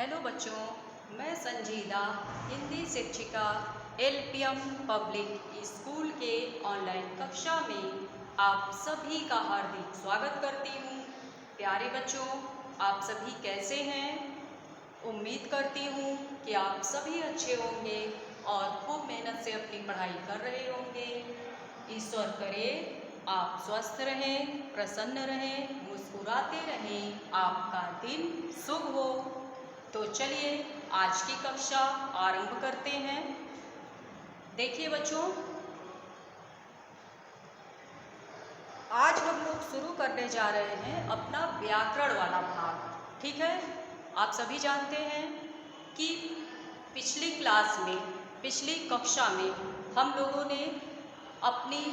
Hello बच्चों, मैं संजीदा हिंदी शिक्षिका एलपीएम पब्लिक स्कूल के ऑनलाइन कक्षा में आप सभी का हार्दिक स्वागत करती हूँ। प्यारे बच्चों, आप सभी कैसे हैं? उम्मीद करती हूँ कि आप सभी अच्छे होंगे और खूब मेहनत से अपनी पढ़ाई कर रहे होंगे। ईश्वर करे आप स्वस्थ रहें, प्रसन्न रहें, मुस्कुराते रहें, आपका दिन शुभ हो। तो चलिए आज की कक्षा आरंभ करते हैं। देखिए बच्चों, आज हम लोग शुरू करने जा रहे हैं अपना व्याकरण वाला भाग। ठीक है, आप सभी जानते हैं कि पिछली क्लास में, पिछली कक्षा में हम लोगों ने अपनी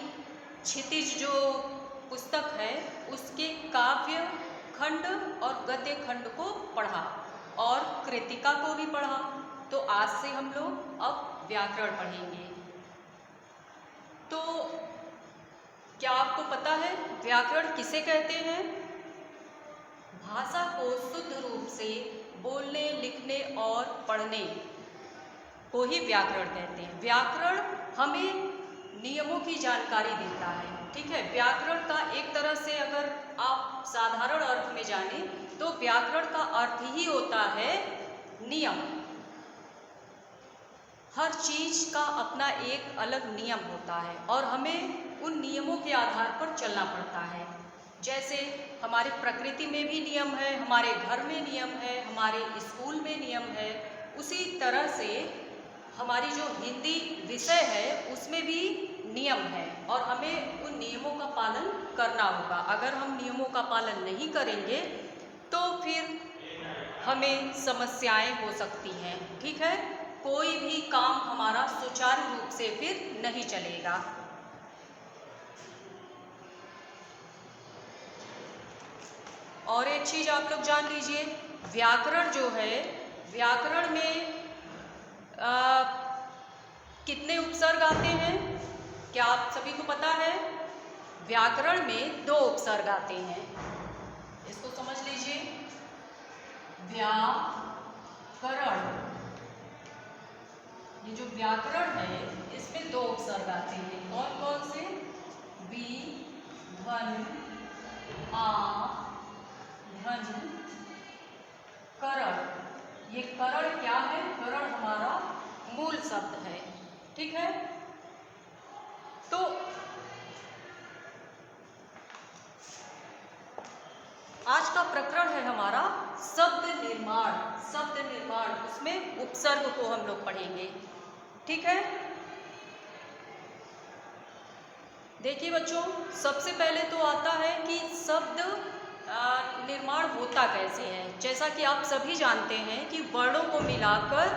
क्षितिज जो पुस्तक है उसके काव्य खंड और गद्य खंड को पढ़ा और कृतिका को भी पढ़ा। तो आज से हम लोग अब व्याकरण पढ़ेंगे। तो क्या आपको पता है व्याकरण किसे कहते हैं? भाषा को शुद्ध रूप से बोलने, लिखने और पढ़ने को ही व्याकरण कहते हैं। व्याकरण हमें नियमों की जानकारी देता है। ठीक है, व्याकरण का एक तरह से अगर आप साधारण अर्थ में जाने तो व्याकरण का अर्थ ही होता है नियम। हर चीज का अपना एक अलग नियम होता है और हमें उन नियमों के आधार पर चलना पड़ता है। जैसे हमारी प्रकृति में भी नियम है, हमारे घर में नियम है, हमारे स्कूल में नियम है, उसी तरह से हमारी जो हिंदी विषय है उसमें भी नियम है और हमें उन नियमों का पालन करना होगा। अगर हम नियमों का पालन नहीं करेंगे तो फिर हमें समस्याएं हो सकती हैं। ठीक है, कोई भी काम हमारा सुचारू रूप से फिर नहीं चलेगा। और एक चीज आप लोग जान लीजिए, व्याकरण जो है, व्याकरण में कितने उपसर्ग आते हैं? क्या आप सभी को पता है? व्याकरण में 2 उपसर्ग आते हैं। इसको समझ लीजिए, व्याकरण, ये जो व्याकरण है इसमें 2 उपसर्ग आते हैं। कौन कौन से? वी, वन, आ, धन, करण। ये करण क्या है? करण हमारा मूल शब्द है। ठीक है, तो आज का प्रकरण है हमारा शब्द निर्माण। शब्द निर्माण, उसमें उपसर्ग को हम लोग पढ़ेंगे। ठीक है, देखिए बच्चों, सबसे पहले तो आता है कि शब्द निर्माण होता कैसे है। जैसा कि आप सभी जानते हैं कि वर्णों को मिलाकर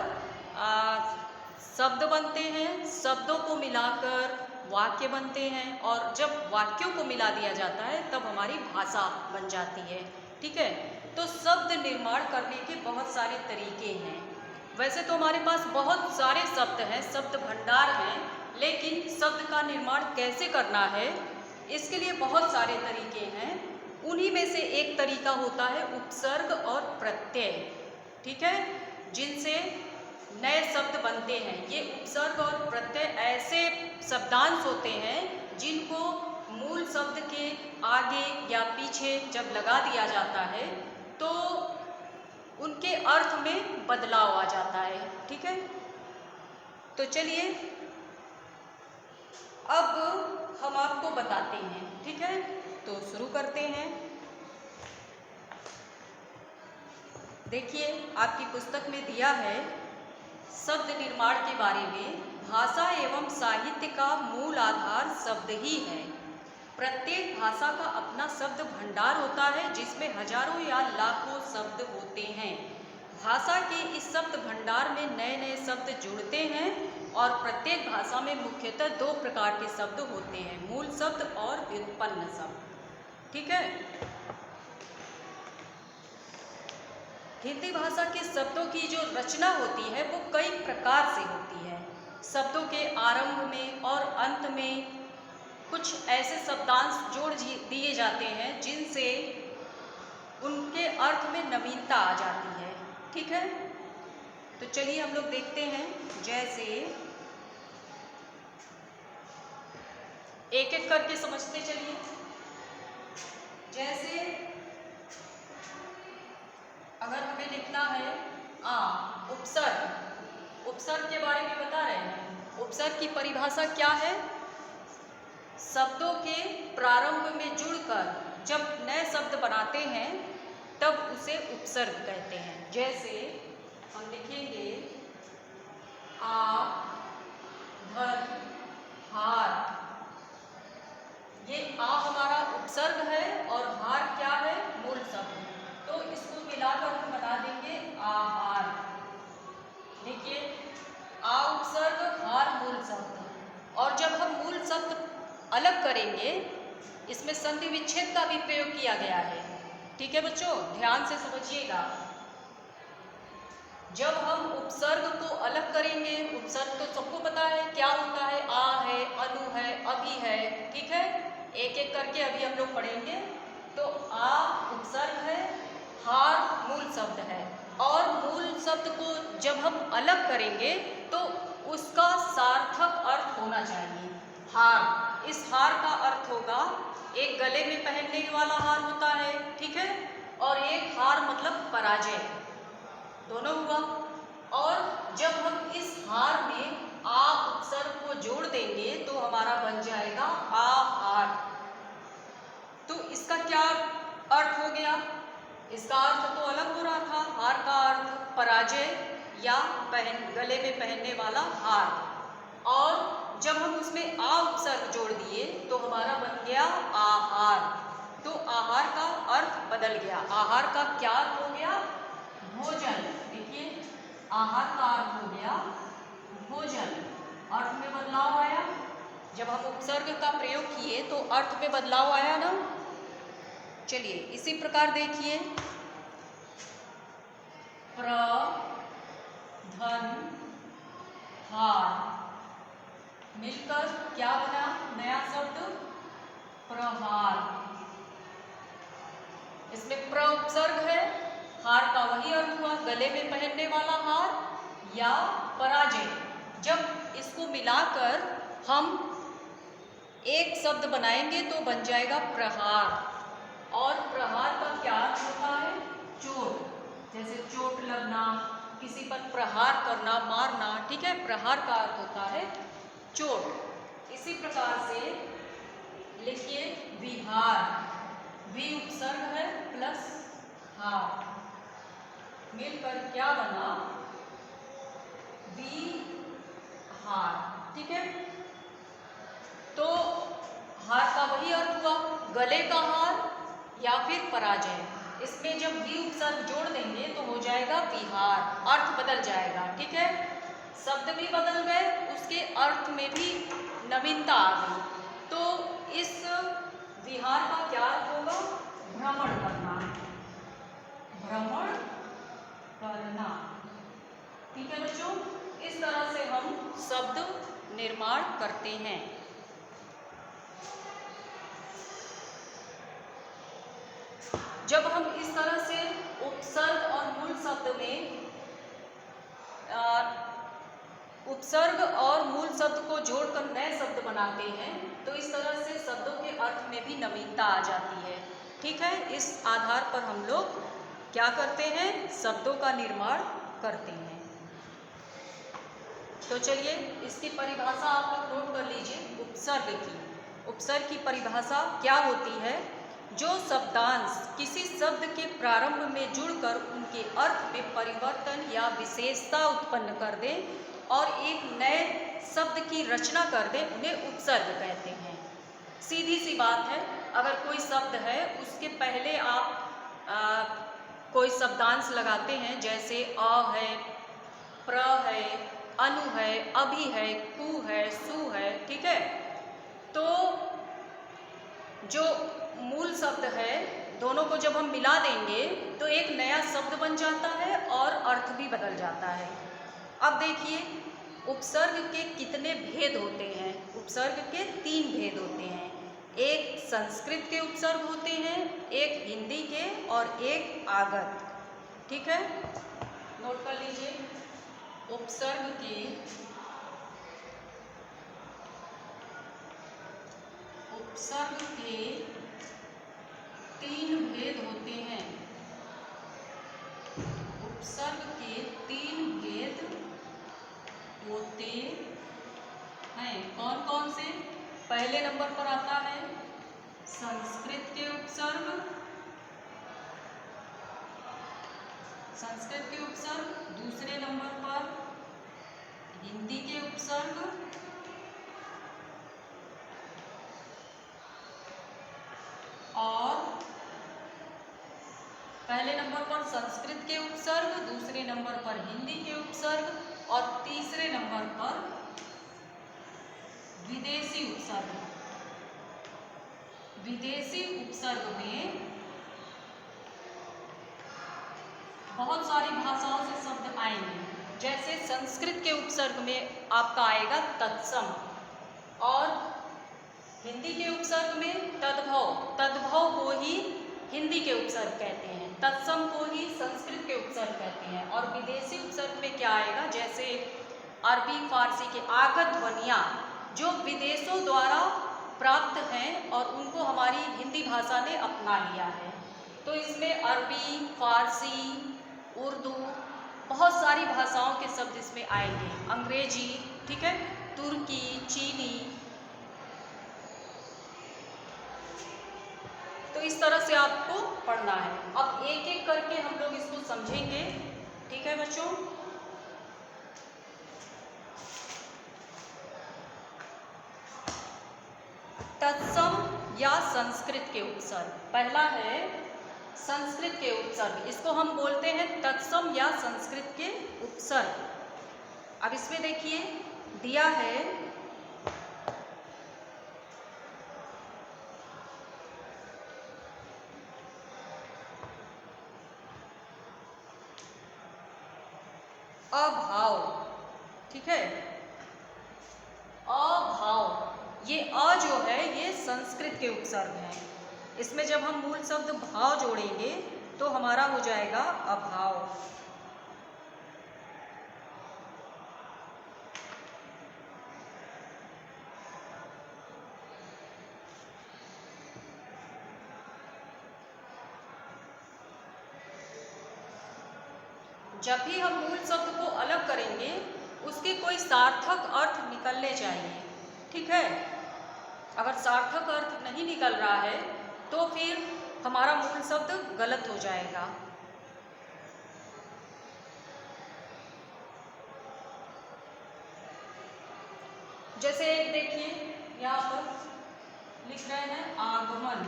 शब्द बनते हैं, शब्दों को मिलाकर वाक्य बनते हैं और जब वाक्यों को मिला दिया जाता है तब हमारी भाषा बन जाती है। ठीक है, तो शब्द निर्माण करने के बहुत सारे तरीके हैं। वैसे तो हमारे पास बहुत सारे शब्द हैं, शब्द भंडार हैं, लेकिन शब्द का निर्माण कैसे करना है इसके लिए बहुत सारे तरीके हैं। उन्हीं में से एक तरीका होता है उपसर्ग और प्रत्यय। ठीक है, जिनसे नए शब्द बनते हैं। ये उपसर्ग और प्रत्यय ऐसे शब्दांश होते हैं जिनको मूल शब्द के आगे या पीछे जब लगा दिया जाता है तो उनके अर्थ में बदलाव आ जाता है। ठीक है, तो चलिए अब हम आपको बताते हैं। ठीक है, तो शुरू करते हैं। देखिए, आपकी पुस्तक में दिया है शब्द निर्माण के बारे में। भाषा एवं साहित्य का मूल आधार शब्द ही है। प्रत्येक भाषा का अपना शब्द भंडार होता है जिसमें हजारों या लाखों शब्द होते हैं। भाषा के इस शब्द भंडार में नए नए शब्द जुड़ते हैं और प्रत्येक भाषा में मुख्यतः 2 प्रकार के शब्द होते हैं, मूल शब्द और व्युत्पन्न शब्द। ठीक है, हिंदी भाषा के शब्दों की जो रचना होती है वो कई प्रकार से होती है। शब्दों के आरंभ में और अंत में कुछ ऐसे शब्दांश जोड़ दिए जाते हैं जिनसे उनके अर्थ में नवीनता आ जाती है। ठीक है, तो चलिए हम लोग देखते हैं। जैसे एक एक करके समझते चलिए। जैसे अगर हमें लिखना है उपसर्ग, उपसर्ग के बारे में बता रहे हैं। उपसर्ग की परिभाषा क्या है? शब्दों के प्रारंभ में जुड़कर जब नए शब्द बनाते हैं तब उसे उपसर्ग कहते हैं। जैसे हम लिखेंगे आ, घर, हार। ये आ हमारा उपसर्ग है और हार क्या है? मूल शब्द। तो इसको मिलाकर हम बना देंगे आहार। देखिए, आ उपसर्ग, हार मूल शब्द। और जब हम मूल शब्द अलग करेंगे, इसमें संधि विच्छेद का भी प्रयोग किया गया है। ठीक है बच्चों, ध्यान से समझिएगा। जब हम उपसर्ग को अलग करेंगे, उपसर्ग तो सबको पता है क्या होता है, आ है, अनु है, अभी है। ठीक है, एक एक करके अभी हम लोग पढ़ेंगे। तो आ उपसर्ग है, हार मूल शब्द है। और मूल शब्द को जब हम अलग करेंगे तो उसका सार्थक अर्थ होना चाहिए। हार, इस हार का अर्थ होगा, एक गले में पहनने वाला हार होता है, ठीक है, और एक हार मतलब पराजय, दोनों हुआ। और जब हम इस हार में आ उपसर्ग को जोड़ देंगे तो हमारा बन जाएगा आहार। तो इसका क्या अर्थ हो गया? इसका अर्थ तो अलग हो रहा था। हार का अर्थ पराजय या गले में पहनने वाला हार। और जब हम उसमें आ उपसर्ग जोड़ दिए तो हमारा बन गया आहार। तो आहार का अर्थ बदल गया। आहार का क्या अर्थ हो गया? भोजन। देखिए, आहार का अर्थ हो गया भोजन। अर्थ में बदलाव आया। जब हम उपसर्ग का प्रयोग किए तो अर्थ में बदलाव आया ना। चलिए इसी प्रकार देखिए, प्र, धन, हार मिलकर क्या बना? नया शब्द प्रहार। इसमें प्र उपसर्ग है, हार का वही अर्थ हुआ, गले में पहनने वाला हार या पराजय। जब इसको मिलाकर हम एक शब्द बनाएंगे तो बन जाएगा प्रहार। और प्रहार का क्या अर्थ होता है? चोट। जैसे चोट लगना, किसी पर प्रहार करना, मारना। ठीक है, प्रहार का अर्थ होता है चोट। इसी प्रकार से लिखिए विहार। वि उपसर्ग है प्लस हार मिलकर क्या बना? विहार। ठीक है, तो हार का वही अर्थ हुआ, गले का हार या फिर पराजय। इसमें जब वी उपसर्ग जोड़ देंगे तो हो जाएगा विहार, अर्थ बदल जाएगा। ठीक है, शब्द भी बदल गए, उसके अर्थ में भी नवीनता आ गई। तो इस विहार का क्या अर्थ होगा? भ्रमण करना, भ्रमण करना। ठीक है बच्चों, इस तरह से हम शब्द निर्माण करते हैं। जब हम इस तरह से उपसर्ग और मूल शब्द में उपसर्ग और मूल शब्द को जोड़कर नए शब्द बनाते हैं तो इस तरह से शब्दों के अर्थ में भी नवीनता आ जाती है। ठीक है, इस आधार पर हम लोग क्या करते हैं? शब्दों का निर्माण करते हैं। तो चलिए इसकी परिभाषा आप लोग नोट कर लीजिए। उपसर्ग की, उपसर्ग की परिभाषा क्या होती है? जो शब्दांश किसी शब्द के प्रारंभ में जुड़कर उनके अर्थ में परिवर्तन या विशेषता उत्पन्न कर दे और एक नए शब्द की रचना कर दे, उन्हें उपसर्ग कहते हैं। सीधी सी बात है, अगर कोई शब्द है उसके पहले आप कोई शब्दांश लगाते हैं, जैसे अ है, प्र है, अनु है, अभी है, कु है, सु है। ठीक है, तो जो मूल शब्द है दोनों को जब हम मिला देंगे तो एक नया शब्द बन जाता है और अर्थ भी बदल जाता है। अब देखिए उपसर्ग के कितने भेद होते हैं? उपसर्ग के 3 भेद होते हैं। एक संस्कृत के उपसर्ग होते हैं, एक हिंदी के और एक आगत। ठीक है, नोट कर लीजिए। उपसर्ग के 3 भेद होते हैं। उपसर्ग के 3 भेद होते हैं। कौन कौन से? पहले नंबर पर आता है संस्कृत के उपसर्ग, दूसरे नंबर पर हिंदी के उपसर्ग, और पहले नंबर पर संस्कृत के उपसर्ग, दूसरे नंबर पर हिंदी के उपसर्ग, और तीसरे नंबर पर विदेशी उपसर्ग। विदेशी उपसर्ग में बहुत सारी भाषाओं से शब्द आएंगे। जैसे संस्कृत के उपसर्ग में आपका आएगा तत्सम, और हिंदी के उपसर्ग में तद्भव। तद्भव को ही हिंदी के उपसर्ग कहते हैं, तत्सम को ही संस्कृत के उपसर्ग कहते हैं। और विदेशी उपसर्ग में क्या आएगा? जैसे अरबी फारसी के आगत ध्वनियाँ जो विदेशों द्वारा प्राप्त हैं और उनको हमारी हिंदी भाषा ने अपना लिया है। तो इसमें अरबी, फारसी, उर्दू, बहुत सारी भाषाओं के शब्द इसमें आएंगे। अंग्रेजी, ठीक है, तुर्की, चीनी। तो इस तरह से आपको पढ़ना है। अब एक एक करके हम लोग इसको समझेंगे, ठीक है बच्चों। तत्सम या संस्कृत के उपसर्ग। पहला है संस्कृत के उपसर्ग, इसको हम बोलते हैं तत्सम या संस्कृत के उपसर्ग। अब इसमें देखिए दिया है अभाव, ठीक है। अभाव, ये अ जो है ये संस्कृत के उपसर्ग हैं। इसमें जब हम मूल शब्द भाव जोड़ेंगे तो हमारा हो जाएगा अभाव। जब भी हम मूल शब्द को अलग करेंगे उसके कोई सार्थक अर्थ निकलने चाहिए, ठीक है। अगर सार्थक अर्थ नहीं निकल रहा है तो फिर हमारा मूल शब्द गलत हो जाएगा। जैसे एक देखिए यहाँ पर लिख रहे हैं आगमन।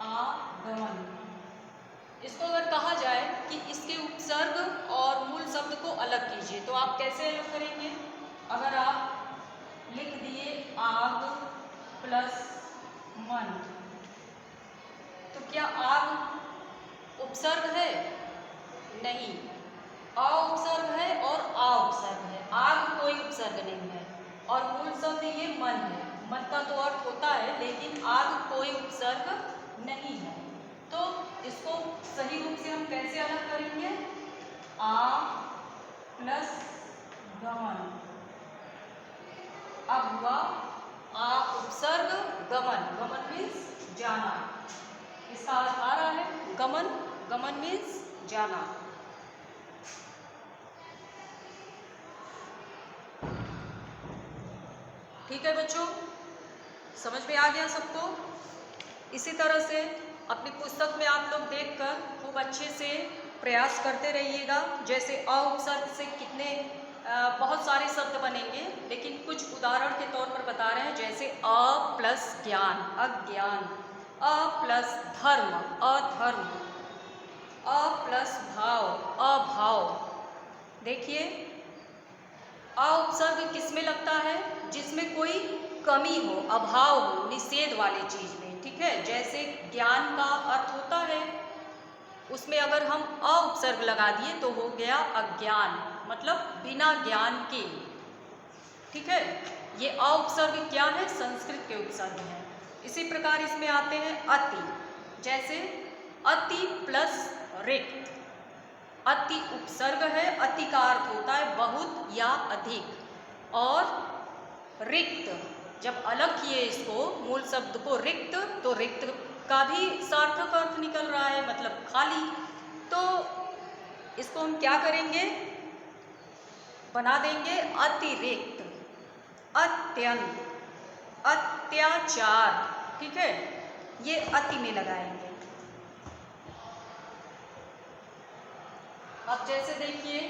आगमन, इसको अगर कहा जाए कि इसके उपसर्ग और मूल शब्द को अलग कीजिए तो आप कैसे अलग करेंगे? अगर आप लिख दिए आग प्लस मन, तो क्या आग उपसर्ग है? नहीं, अ उपसर्ग है और आ उपसर्ग है। आग कोई उपसर्ग नहीं है और मूल शब्द ये मन है। मन का तो अर्थ होता है लेकिन आग कोई उपसर्ग नहीं है। तो इसको सही रूप से हम कैसे अलग करेंगे? आ प्लस गमन। अब हुआ आ उपसर्ग गमन। गमन मीन्स जाना। इसका अर्थ आ रहा है गमन। गमन मीन्स जाना। ठीक है बच्चों, समझ में आ गया सबको? इसी तरह से अपनी पुस्तक में आप लोग देखकर खूब अच्छे से प्रयास करते रहिएगा। जैसे अ उपसर्ग से कितने बहुत सारे शब्द बनेंगे, लेकिन कुछ उदाहरण के तौर पर बता रहे हैं। जैसे अ प्लस ज्ञान, अज्ञान। अ प्लस धर्म, अधर्म। अ प्लस भाव, अभाव। देखिए अ उपसर्ग किस में लगता है? जिसमें कोई कमी हो, अभाव हो, निषेध वाली चीज में, ठीक है। जैसे ज्ञान का अर्थ होता है, उसमें अगर हम अ उपसर्ग लगा दिए तो हो गया अज्ञान, मतलब बिना ज्ञान के, ठीक है। ये अ उपसर्ग क्या है? संस्कृत के उपसर्ग है। इसी प्रकार इसमें आते हैं अति। जैसे अति प्लस रिक्त। अति उपसर्ग है, अति का अर्थ होता है बहुत या अधिक। और रिक्त, जब अलग किए इसको मूल शब्द को रिक्त, तो रिक्त का भी सार्थक अर्थ निकल रहा है, मतलब खाली। तो इसको हम क्या करेंगे, बना देंगे अतिरिक्त, अत्यंत, अत्याचार। ठीक है, ये अति में लगाएंगे। अब जैसे देखिए,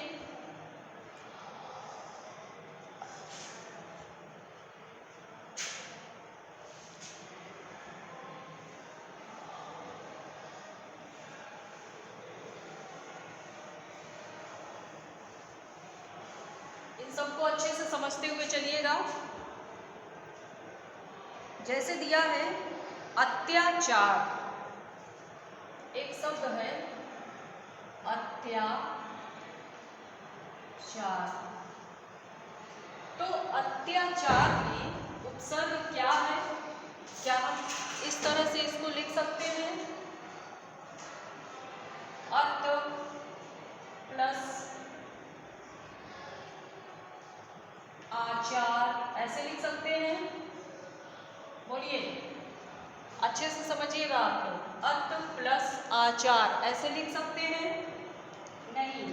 इन सबको अच्छे से समझते हुए चलिएगा। जैसे दिया है अत्याचार, एक शब्द है अत्याचार। तो अत्याचार में उपसर्ग क्या है, क्या हम इस तरह से इसको लिख सकते हैं, अत प्लस आचार, ऐसे लिख सकते हैं। बोलिए, अच्छे से समझिएगा आप लोग। अत प्लस आचार ऐसे लिख सकते हैं? नहीं।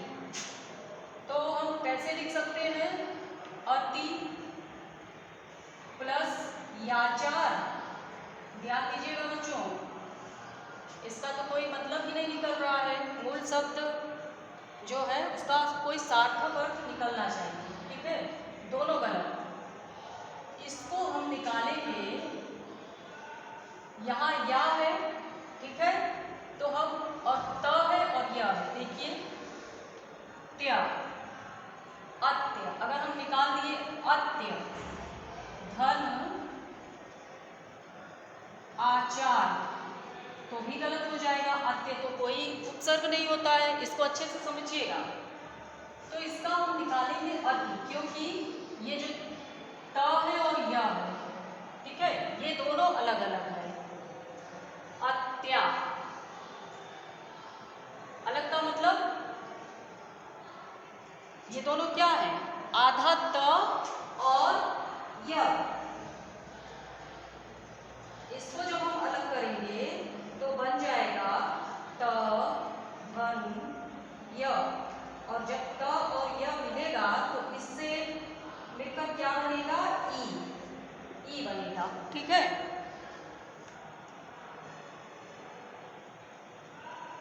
तो हम कैसे लिख सकते हैं? अति प्लस याचार। ध्यान दीजिएगा बच्चों, इसका तो कोई मतलब ही नहीं निकल रहा है। मूल शब्द जो है उसका कोई सार्थक अर्थ निकलना चाहिए। ठीक है, दोनों गलत। इसको हम निकालेंगे, यहाँ या है, ठीक है, तो हम और त है और या है। देखिए त्या, अत्य, अगर हम निकाल दिए अत्य, धन आचार, तो भी गलत हो जाएगा। अत्य तो कोई उपसर्ग नहीं होता है, इसको अच्छे से समझिएगा। तो इसका हम निकालेंगे अति, क्योंकि ये जो त है और या है, ठीक है, ये दोनों अलग अलग है। अत्या, अलग का मतलब ये दोनों क्या है, आधा त और य। इसको जब हम अलग करेंगे तो बन जाएगा त धन य, और जब त और य मिलेगा तो इससे मिलकर क्या बनेगा, ई बनेगा। ठीक है,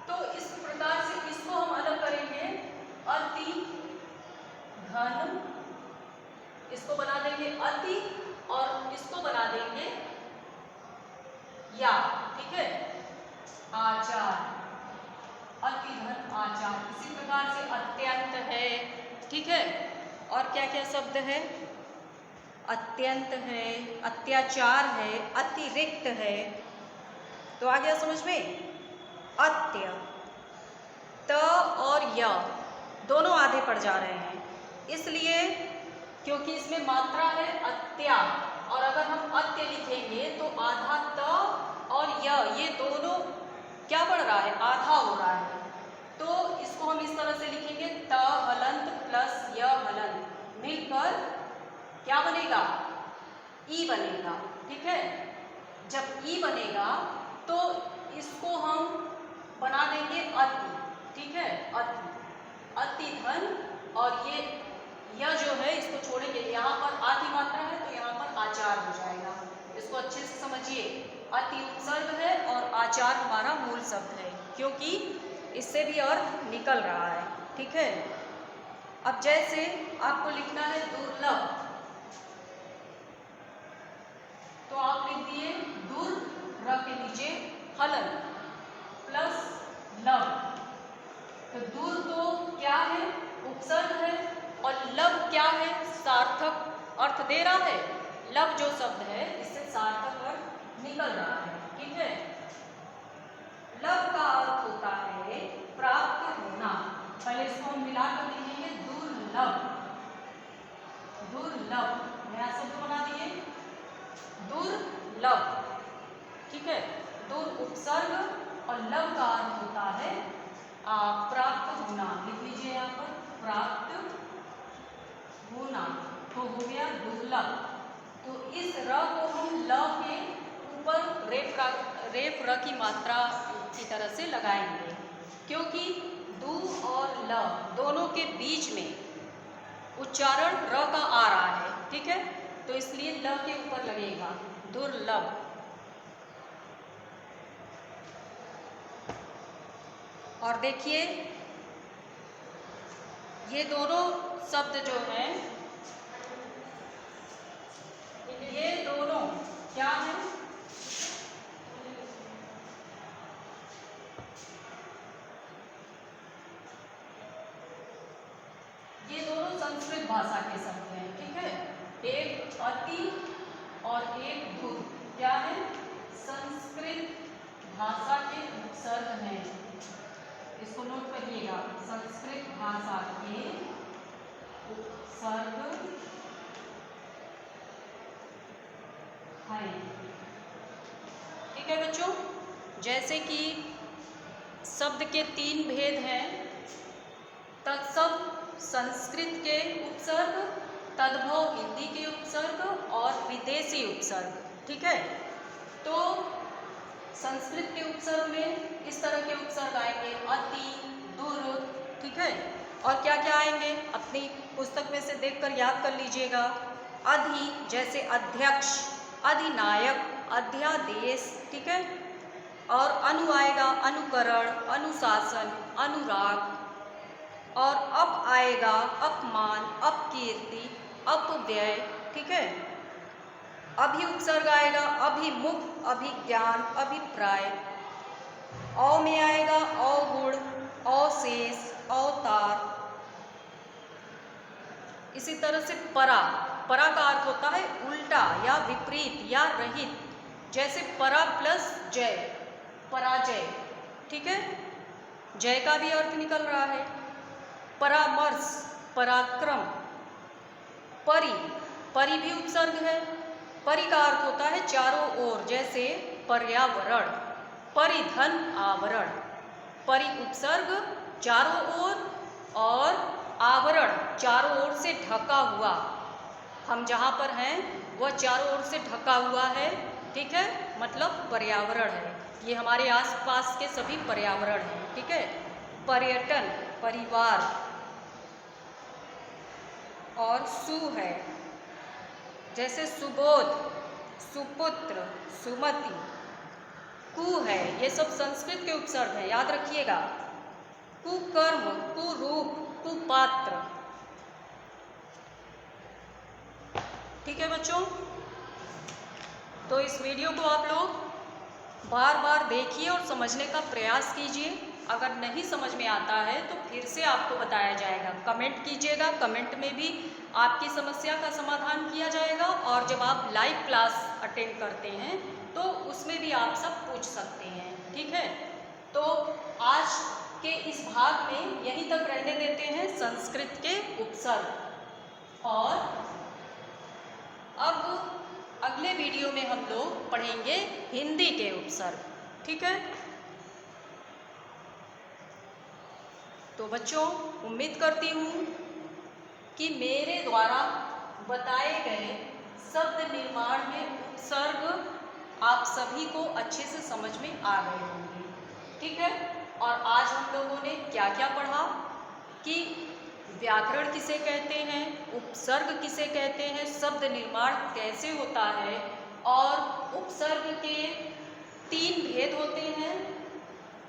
तो इस प्रकार से इसको हम अलग करेंगे। अति धन, इसको बना देंगे अति, और इसको बना देंगे या। ठीक है, आचार, अति धन आचार। इसी प्रकार से अत्यंत है। ठीक है, और क्या क्या शब्द है, अत्यंत है, अत्याचार है, अतिरिक्त है। तो आ गया समझ में। अत्य, त और य दोनों आधे पड़ जा रहे हैं, इसलिए क्योंकि इसमें मात्रा है अत्या, और अगर हम अत्य लिखेंगे तो आधा त और य, ये दोनों क्या बढ़ रहा है, आधा हो रहा है। तो इसको हम इस तरह से लिखेंगे, त हलंत प्लस य हलंत मिलकर क्या बनेगा, ई बनेगा। ठीक है, जब ई बनेगा तो इसको हम बना देंगे अति। ठीक है, अति, अति धन, और ये यह जो है इसको छोड़ेंगे, यहाँ पर आदि मात्रा है तो यहाँ पर आचार हो जाएगा। इसको अच्छे से समझिए, अति उपसर्ग है और आचार हमारा मूल शब्द है, क्योंकि इससे भी अर्थ निकल रहा है। ठीक है, अब जैसे आपको लिखना है दुर्लभ, तो आप लिख दिए दुर, र के नीचे हलन प्लस लव। तो दूर तो क्या है, उपसर्ग है, और लब क्या है, सार्थक अर्थ दे रहा है। लब जो शब्द है इससे सार्थक अर्थ निकल रहा है। ठीक है, लब का अर्थ होता है प्राप्त होना। पहले इसको हम मिलाकर लिखेंगे दुर्लभ, दुर्लभ, नया शब्द बना दिए दुर्लभ। ठीक है, दुर उपसर्ग और लव का अर्थ होता है प्राप्त होना। दुर्लभ। तो इस र को हम ल के ऊपर रेफ र की मात्रा की तरह से लगाएंगे, क्योंकि दु और ल दोनों के बीच में उच्चारण र का आ रहा है, ठीक है, तो इसलिए ल के ऊपर लगेगा, दुर्लभ। और देखिए ये दोनों शब्द जो हैं, ये दोनों क्या हैं? ये दोनों संस्कृत भाषा के शब्द हैं, ठीक है। एक अति और एक धुर क्या है? संस्कृत भाषा के उपसर्ग हैं। इसको नोट करिएगा, संस्कृत भाषा के उपसर्ग हैं, ठीक है बच्चों। जैसे कि शब्द के 3 भेद हैं, तत्सम संस्कृत के उपसर्ग, तद्भव हिंदी के उपसर्ग और विदेशी उपसर्ग, ठीक है। तो संस्कृत के उपसर्ग में इस तरह के उपसर्ग आएंगे, अति, दुर, ठीक है। और क्या क्या आएंगे अपनी पुस्तक में से देखकर याद कर लीजिएगा। अधि जैसे अध्यक्ष, अधिनायक, अध्यादेश, ठीक है। और अनु आएगा अनुकरण, अनुशासन, अनुराग। और अप आएगा अपमान, अपकीर्ति, अपव्यय, ठीक है। अभि उपसर्ग आएगा अभिमुख, अभिज्ञान, अभिप्राय। औ में आएगा अवगुण, अवशेष, अवतार। इसी तरह से परा, परा का अर्थ होता है उल्टा या विपरीत या रहित, जैसे परा प्लस जय, पराजय, ठीक है। जय का भी अर्थ निकल रहा है। परामर्श, पराक्रम। परि, परि भी उपसर्ग है। परि का अर्थ होता है चारों ओर, जैसे पर्यावरण, परिधन, आवरण। परि उपसर्ग चारों ओर और आवरण चारों ओर से ढका हुआ। हम जहाँ पर हैं वह चारों ओर से ढका हुआ है, ठीक है, मतलब पर्यावरण है। ये हमारे आसपास के सभी पर्यावरण हैं, ठीक है। पर्यटन, परिवार। और सु है, जैसे सुबोध, सुपुत्र, सुमति। कु है, ये सब संस्कृत के उपसर्ग हैं, याद रखिएगा। कुकर्म, कुरूप, कुपात्र, ठीक है बच्चों। तो इस वीडियो को आप लोग बार बार देखिए और समझने का प्रयास कीजिए। अगर नहीं समझ में आता है तो फिर से आपको बताया जाएगा, कमेंट कीजिएगा, कमेंट में भी आपकी समस्या का समाधान किया जाएगा। और जब आप लाइव क्लास अटेंड करते हैं तो उसमें भी आप सब पूछ सकते हैं, ठीक है। तो आज के इस भाग में यहीं तक रहने देते हैं संस्कृत के उपसर्ग। और अब अगले वीडियो में हम लोग पढ़ेंगे हिंदी के उपसर्ग, ठीक है। तो बच्चों, उम्मीद करती हूँ कि मेरे द्वारा बताए गए शब्द निर्माण में उपसर्ग आप सभी को अच्छे से समझ में आ गए होंगे, ठीक है। और आज हम लोगों ने क्या क्या पढ़ा कि व्याकरण किसे कहते हैं, उपसर्ग किसे कहते हैं, शब्द निर्माण कैसे होता है, और उपसर्ग के 3 भेद होते हैं,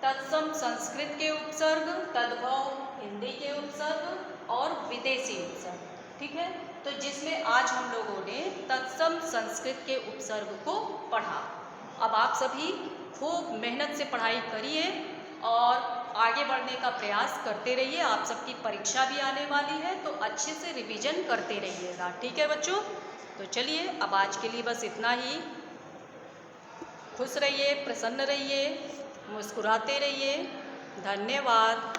तत्सम संस्कृत के उपसर्ग, तद्भव हिंदी के उपसर्ग और विदेशी उपसर्ग, ठीक है। तो जिसमें आज हम लोगों ने तत्सम संस्कृत के उपसर्ग को पढ़ा। अब आप सभी खूब मेहनत से पढ़ाई करिए और आगे बढ़ने का प्रयास करते रहिए। आप सबकी परीक्षा भी आने वाली है, तो अच्छे से रिवीजन करते रहिएगा, ठीक है बच्चों। तो चलिए, अब आज के लिए बस इतना ही। खुश रहिए, प्रसन्न रहिए, मुस्कुराते रहिए। धन्यवाद।